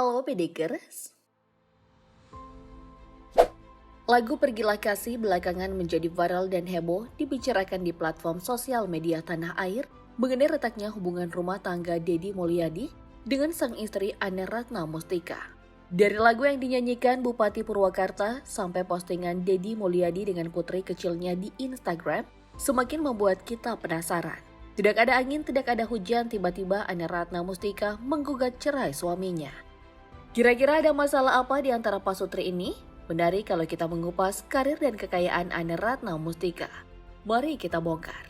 Halo Pedikers. Lagu Pergilah Kasih belakangan menjadi viral dan heboh dibicarakan di platform sosial media tanah air mengenai retaknya hubungan rumah tangga Deddy Mulyadi dengan sang istri Anne Ratna Mustika. Dari lagu yang dinyanyikan Bupati Purwakarta sampai postingan Deddy Mulyadi dengan putri kecilnya di Instagram semakin membuat kita penasaran. Tidak ada angin, tidak ada hujan, tiba-tiba Anne Ratna Mustika menggugat cerai suaminya. Kira-kira ada masalah apa di antara pasutri ini? Menarik kalau kita mengupas karir dan kekayaan Anne Ratna Mustika. Mari kita bongkar.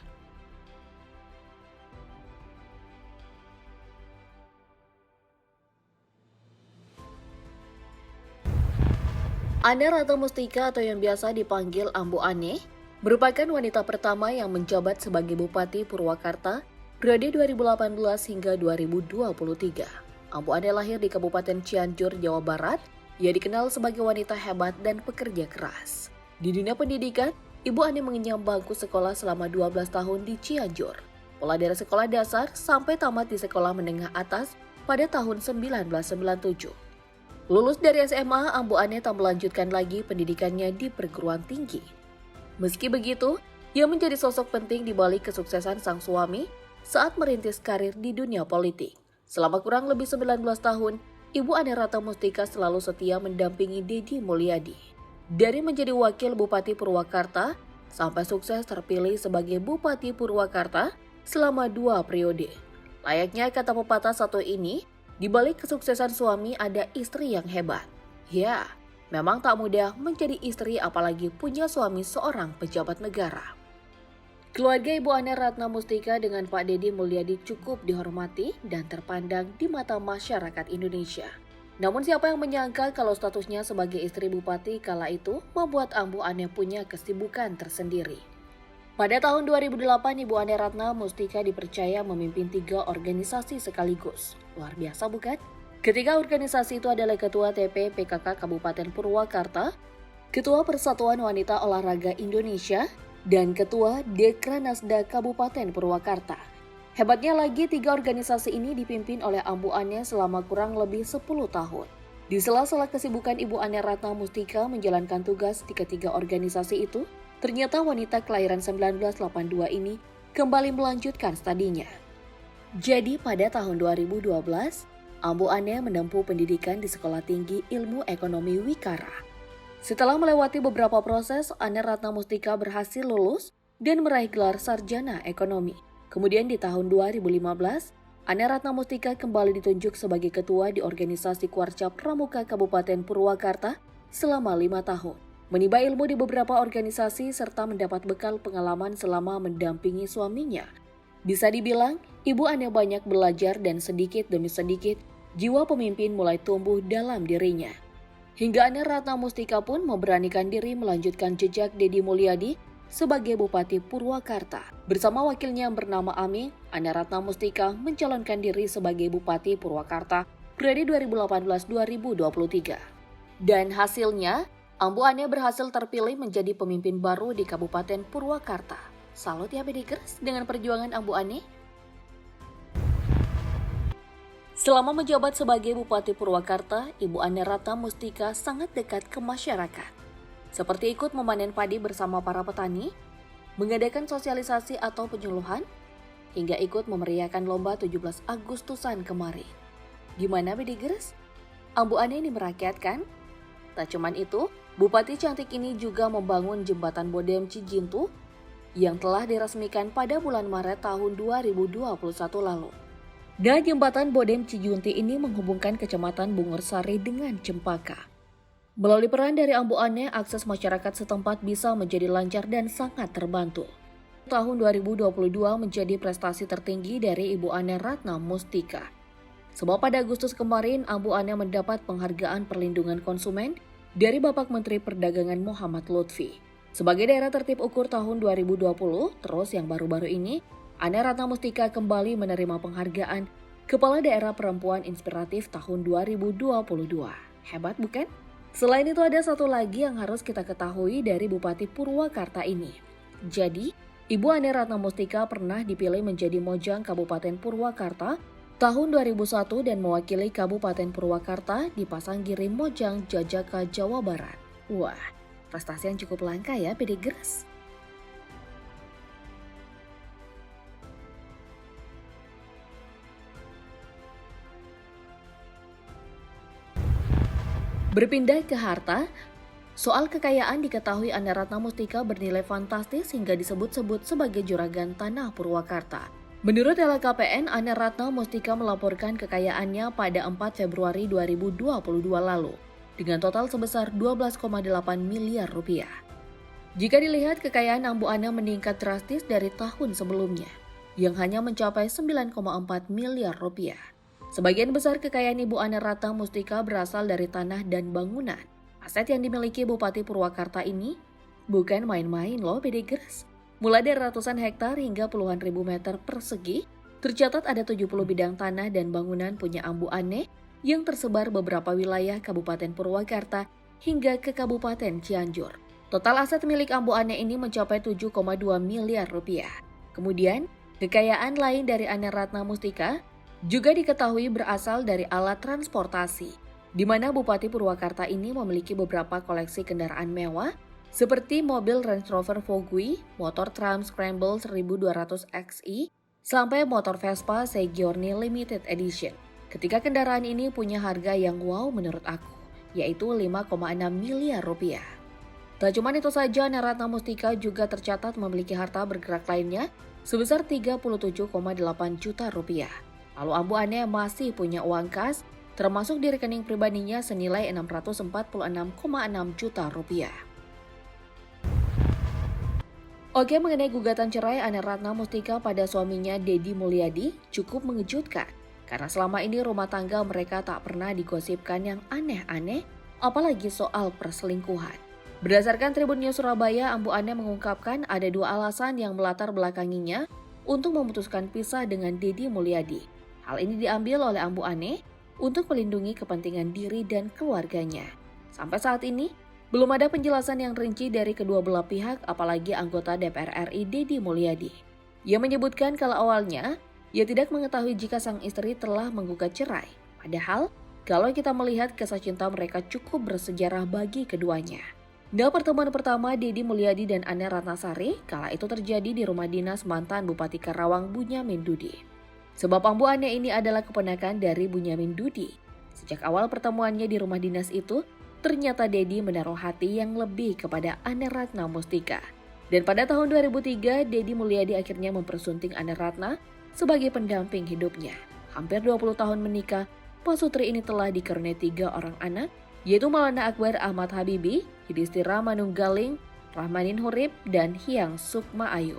Anne Ratna Mustika atau yang biasa dipanggil Ambu Ane merupakan wanita pertama yang menjabat sebagai Bupati Purwakarta periode 2018 hingga 2023. Ambu Ane lahir di Kabupaten Cianjur, Jawa Barat. Ia dikenal sebagai wanita hebat dan pekerja keras. Di dunia pendidikan, Ibu Ane mengenyam bangku sekolah selama 12 tahun di Cianjur. Mulai dari sekolah dasar sampai tamat di sekolah menengah atas pada tahun 1997. Lulus dari SMA, Ambu Ane tak melanjutkan lagi pendidikannya di perguruan tinggi. Meski begitu, ia menjadi sosok penting di balik kesuksesan sang suami saat merintis karir di dunia politik. Selama kurang lebih 19 tahun, Ibu Anne Ratna Mustika selalu setia mendampingi Deddy Mulyadi. Dari menjadi wakil Bupati Purwakarta, sampai sukses terpilih sebagai Bupati Purwakarta selama 2 periode. Layaknya kata pepatah satu ini, di balik kesuksesan suami ada istri yang hebat. Ya, memang tak mudah menjadi istri apalagi punya suami seorang pejabat negara. Keluarga Ibu Anne Ratna Mustika dengan Pak Deddy Mulyadi cukup dihormati dan terpandang di mata masyarakat Indonesia. Namun siapa yang menyangka kalau statusnya sebagai istri bupati kala itu membuat Ambu Ane punya kesibukan tersendiri. Pada tahun 2008, Ibu Anne Ratna Mustika dipercaya memimpin 3 organisasi sekaligus. Luar biasa bukan? Ketiga organisasi itu adalah Ketua TP PKK Kabupaten Purwakarta, Ketua Persatuan Wanita Olahraga Indonesia, dan Ketua Dekranasda Kabupaten Purwakarta. Hebatnya lagi, 3 organisasi ini dipimpin oleh Ambu Ane selama kurang lebih 10 tahun. Di sela-sela kesibukan Ibu Anne Ratna Mustika menjalankan tugas di ketiga organisasi itu, ternyata wanita kelahiran 1982 ini kembali melanjutkan studinya. Jadi pada tahun 2012, Ambu Ane menempuh pendidikan di Sekolah Tinggi Ilmu Ekonomi Wikara. Setelah melewati beberapa proses, Anne Ratna Mustika berhasil lulus dan meraih gelar sarjana ekonomi. Kemudian di tahun 2015, Anne Ratna Mustika kembali ditunjuk sebagai ketua di organisasi Kwarca Pramuka Kabupaten Purwakarta selama 5 tahun. Menimba ilmu di beberapa organisasi serta mendapat bekal pengalaman selama mendampingi suaminya. Bisa dibilang, Ibu Anne banyak belajar dan sedikit demi sedikit, jiwa pemimpin mulai tumbuh dalam dirinya. Hingga Anne Ratna Mustika pun memberanikan diri melanjutkan jejak Deddy Mulyadi sebagai Bupati Purwakarta. Bersama wakilnya yang bernama Ami, Anne Ratna Mustika mencalonkan diri sebagai Bupati Purwakarta periode 2018-2023. Dan hasilnya, Ambu Ane berhasil terpilih menjadi pemimpin baru di Kabupaten Purwakarta. Salut ya Pedikers dengan perjuangan Ambu Ane. Selama menjabat sebagai Bupati Purwakarta, Ibu Anne Ratna Mustika sangat dekat ke masyarakat. Seperti ikut memanen padi bersama para petani, mengadakan sosialisasi atau penyuluhan, hingga ikut memeriahkan lomba 17 Agustusan kemarin. Gimana Pedikers? Ambu Ane ini merakyat kan? Tak cuman itu, Bupati cantik ini juga membangun jembatan Bodem Cijintu yang telah diresmikan pada bulan Maret tahun 2021 lalu. Dan jembatan Bodem Cijunti ini menghubungkan Kecamatan Bungursari dengan Cempaka. Melalui peran dari Ambu Ane, akses masyarakat setempat bisa menjadi lancar dan sangat terbantu. Tahun 2022 menjadi prestasi tertinggi dari Ibu Anne Ratna Mustika. Sebab pada Agustus kemarin, Ambu Ane mendapat penghargaan perlindungan konsumen dari Bapak Menteri Perdagangan Muhammad Lutfi. Sebagai daerah tertib ukur tahun 2020, terus yang baru-baru ini, Anne Ratna Mustika kembali menerima penghargaan Kepala Daerah Perempuan Inspiratif tahun 2022. Hebat bukan? Selain itu ada satu lagi yang harus kita ketahui dari Bupati Purwakarta ini. Jadi, Ibu Anne Ratna Mustika pernah dipilih menjadi Mojang Kabupaten Purwakarta tahun 2001 dan mewakili Kabupaten Purwakarta di Pasanggiri Mojang, Jajaka, Jawa Barat. Wah, prestasi yang cukup langka ya PD Gres. Berpindah ke harta, soal kekayaan diketahui Ane Ratna Mustika bernilai fantastis hingga disebut-sebut sebagai juragan tanah Purwakarta. Menurut LHKPN, Ane Ratna Mustika melaporkan kekayaannya pada 4 Februari 2022 lalu dengan total sebesar 12,8 miliar rupiah. Jika dilihat, kekayaan Ambu Ane meningkat drastis dari tahun sebelumnya yang hanya mencapai 9,4 miliar rupiah. Sebagian besar kekayaan Ibu Ane Ratna Mustika berasal dari tanah dan bangunan. Aset yang dimiliki Bupati Purwakarta ini bukan main-main loh PD Gres. Mulai dari ratusan hektar hingga puluhan ribu meter persegi, tercatat ada 70 bidang tanah dan bangunan punya Ambu Ane yang tersebar beberapa wilayah Kabupaten Purwakarta hingga ke Kabupaten Cianjur. Total aset milik Ambu Ane ini mencapai 7,2 miliar rupiah. Kemudian, kekayaan lain dari Ane Ratna Mustika juga diketahui berasal dari alat transportasi, di mana Bupati Purwakarta ini memiliki beberapa koleksi kendaraan mewah, seperti mobil Range Rover Vogue, motor Trump Scramble 1200 XI, sampai motor Vespa Segiorni Limited Edition. Ketiga kendaraan ini punya harga yang wow menurut aku, yaitu 5,6 miliar rupiah. Tak cuma itu saja, Ane Ratna Mustika juga tercatat memiliki harta bergerak lainnya sebesar 37,8 juta rupiah. Lalu Ambu Ane masih punya uang kas, termasuk di rekening pribadinya senilai 646,6 juta rupiah. Oke, mengenai gugatan cerai Ane Ratna Mustika pada suaminya Deddy Mulyadi cukup mengejutkan. Karena selama ini rumah tangga mereka tak pernah digosipkan yang aneh-aneh, apalagi soal perselingkuhan. Berdasarkan Tribun News Surabaya, Ambu Ane mengungkapkan ada 2 alasan yang melatar belakanginya untuk memutuskan pisah dengan Deddy Mulyadi. Hal ini diambil oleh Ambu Ane untuk melindungi kepentingan diri dan keluarganya. Sampai saat ini, belum ada penjelasan yang rinci dari kedua belah pihak, apalagi anggota DPR RI Deddy Mulyadi. Ia menyebutkan kalau awalnya, ia tidak mengetahui jika sang istri telah menggugat cerai. Padahal, kalau kita melihat kisah cinta mereka cukup bersejarah bagi keduanya. Dalam pertemuan pertama Deddy Mulyadi dan Ane Ratnasari, kala itu terjadi di rumah dinas mantan Bupati Karawang Bunyamin Dudi. Sebab Ambu Ane ini adalah keponakan dari Bunyamin Dudi. Sejak awal pertemuannya di rumah dinas itu, ternyata Deddy menaruh hati yang lebih kepada Ane Ratna Mustika. Dan pada tahun 2003, Deddy Mulyadi akhirnya mempersunting Ane Ratna sebagai pendamping hidupnya. Hampir 20 tahun menikah, pasutri ini telah dikaruniai 3 orang anak, yaitu Maulana Akbar Ahmad Habibi, Yudhistira Manunggaling, Rahmanin Hurib, dan Hyang Sukma Ayu.